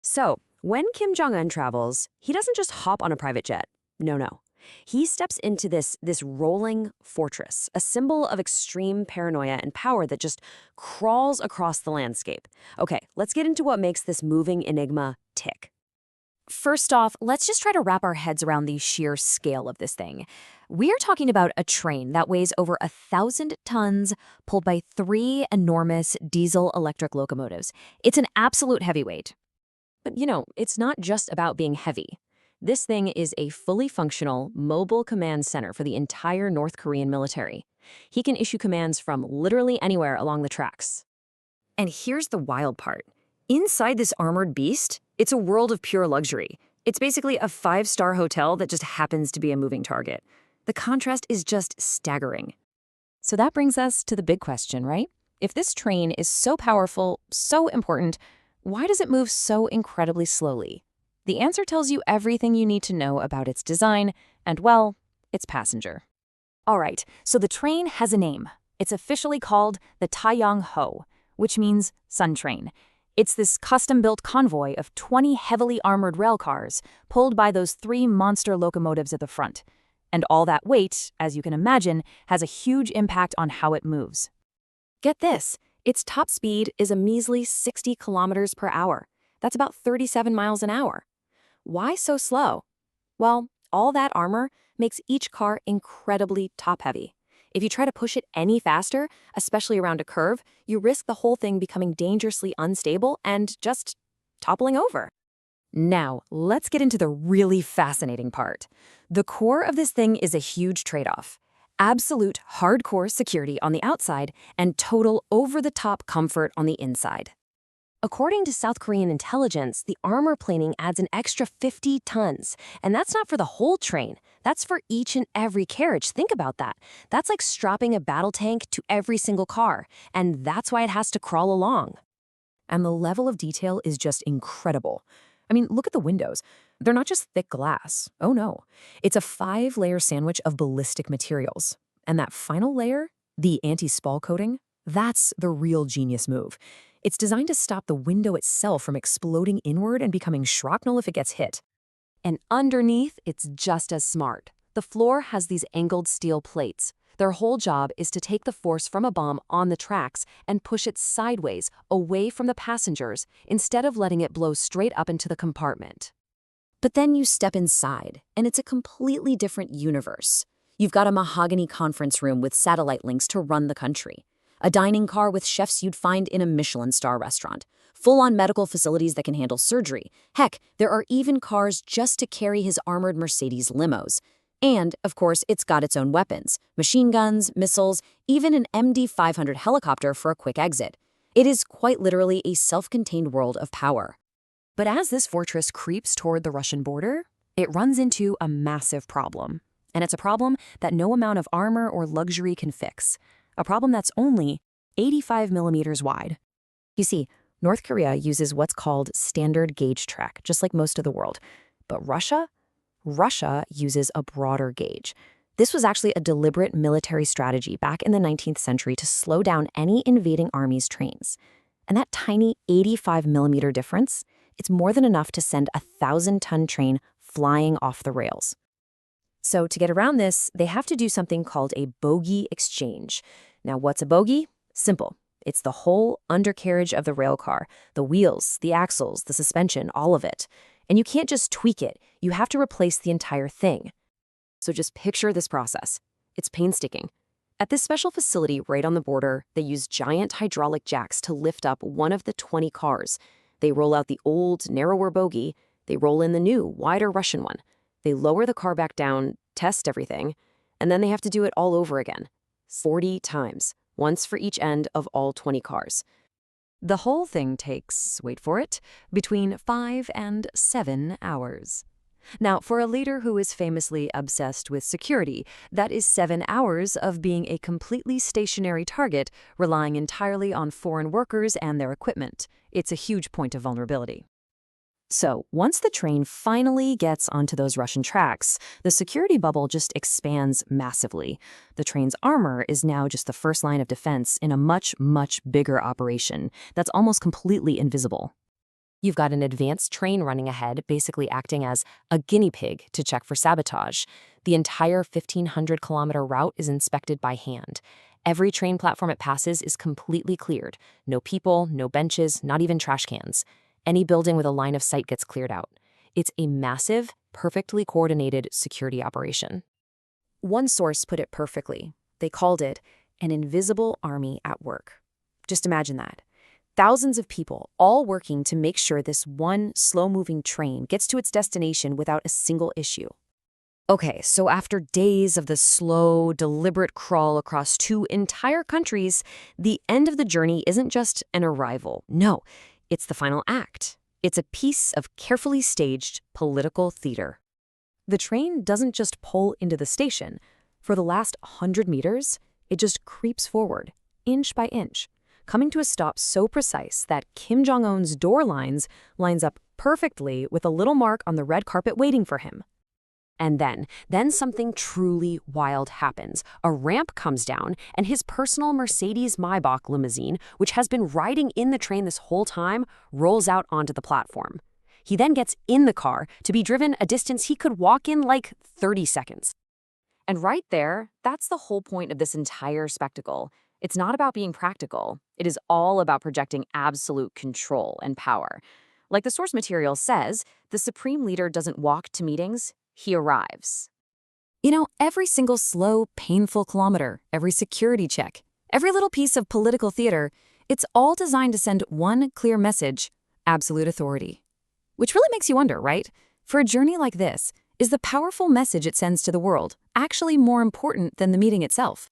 So, when Kim Jong Un travels, he doesn't just hop on a private jet. No, no. He steps into this rolling fortress, a symbol of extreme paranoia and power that just crawls across the landscape. Okay, let's get into what makes this moving enigma tick. First off, let's just try to wrap our heads around the sheer scale of this thing. We are talking about a train that weighs over 1,000 tons, pulled by three enormous diesel-electric locomotives. It's an absolute heavyweight. But it's not just about being heavy. This thing is a fully functional, mobile command center for the entire North Korean military. He can issue commands from literally anywhere along the tracks. And here's the wild part. Inside this armored beast, it's a world of pure luxury. It's basically a five-star hotel that just happens to be a moving target. The contrast is just staggering. So that brings us to the big question, right? If this train is so powerful, so important, why does it move so incredibly slowly? The answer tells you everything you need to know about its design and, well, its passenger. All right, so the train has a name. It's officially called the Taeyang-ho, which means Sun Train. It's this custom-built convoy of 20 heavily armored rail cars pulled by those three monster locomotives at the front. And all that weight, as you can imagine, has a huge impact on how it moves. Get this, its top speed is a measly 60 kilometers per hour. That's about 37 miles an hour. Why so slow? Well, all that armor makes each car incredibly top-heavy. If you try to push it any faster, especially around a curve, you risk the whole thing becoming dangerously unstable and just toppling over. Now, let's get into the really fascinating part. The core of this thing is a huge trade-off. Absolute hardcore security on the outside and total over-the-top comfort on the inside. According to South Korean intelligence, the armor plating adds an extra 50 tons. And that's not for the whole train. That's for each and every carriage. Think about that. That's like strapping a battle tank to every single car. And that's why it has to crawl along. And the level of detail is just incredible. I mean, look at the windows. They're not just thick glass. Oh no. It's a 5-layer sandwich of ballistic materials. And that final layer, the anti-spall coating, that's the real genius move. It's designed to stop the window itself from exploding inward and becoming shrapnel if it gets hit. And underneath, it's just as smart. The floor has these angled steel plates. Their whole job is to take the force from a bomb on the tracks and push it sideways, away from the passengers, instead of letting it blow straight up into the compartment. But then you step inside, and it's a completely different universe. You've got a mahogany conference room with satellite links to run the country. A dining car with chefs you'd find in a Michelin star restaurant. Full-on medical facilities that can handle surgery. Heck, there are even cars just to carry his armored Mercedes limos. And, of course, it's got its own weapons. Machine guns, missiles, even an MD-500 helicopter for a quick exit. It is quite literally a self-contained world of power. But as this fortress creeps toward the Russian border, it runs into a massive problem. And it's a problem that no amount of armor or luxury can fix. A problem that's only 85 millimeters wide. You see, North Korea uses what's called standard gauge track, just like most of the world. But Russia uses a broader gauge. This was actually a deliberate military strategy back in the 19th century to slow down any invading army's trains. And that tiny 85 millimeter difference, it's more than enough to send a 1,000-ton train flying off the rails. So to get around this, they have to do something called a bogie exchange. Now, what's a bogie? Simple. It's the whole undercarriage of the rail car, the wheels, the axles, the suspension, all of it. And you can't just tweak it. You have to replace the entire thing. So just picture this process. It's painstaking. At this special facility right on the border, they use giant hydraulic jacks to lift up one of the 20 cars. They roll out the old, narrower bogie. They roll in the new, wider Russian one. They lower the car back down, test everything, and then they have to do it all over again. 40 times, once for each end of all 20 cars. The whole thing takes, wait for it, between 5 and 7 hours. Now, for a leader who is famously obsessed with security, that is 7 hours of being a completely stationary target, relying entirely on foreign workers and their equipment. It's a huge point of vulnerability. So, once the train finally gets onto those Russian tracks, the security bubble just expands massively. The train's armor is now just the first line of defense in a much, much bigger operation that's almost completely invisible. You've got an advanced train running ahead, basically acting as a guinea pig to check for sabotage. The entire 1,500-kilometer route is inspected by hand. Every train platform it passes is completely cleared. No people, no benches, not even trash cans. Any building with a line of sight gets cleared out. It's a massive, perfectly coordinated security operation. One source put it perfectly. They called it an invisible army at work. Just imagine that. Thousands of people all working to make sure this one slow-moving train gets to its destination without a single issue. Okay, so after days of the slow, deliberate crawl across 2 entire countries, the end of the journey isn't just an arrival. No, it's the final act. It's a piece of carefully staged political theater. The train doesn't just pull into the station. For the last 100 meters, it just creeps forward, inch by inch, coming to a stop so precise that Kim Jong-un's door lines up perfectly with a little mark on the red carpet waiting for him. And then something truly wild happens. A ramp comes down, and his personal Mercedes Maybach limousine, which has been riding in the train this whole time, rolls out onto the platform. He then gets in the car to be driven a distance he could walk in like 30 seconds. And right there, that's the whole point of this entire spectacle. It's not about being practical. It is all about projecting absolute control and power. Like the source material says, the supreme leader doesn't walk to meetings, he arrives. Every single slow, painful kilometer, every security check, every little piece of political theater, it's all designed to send one clear message: absolute authority. Which really makes you wonder, right? For a journey like this, is the powerful message it sends to the world actually more important than the meeting itself?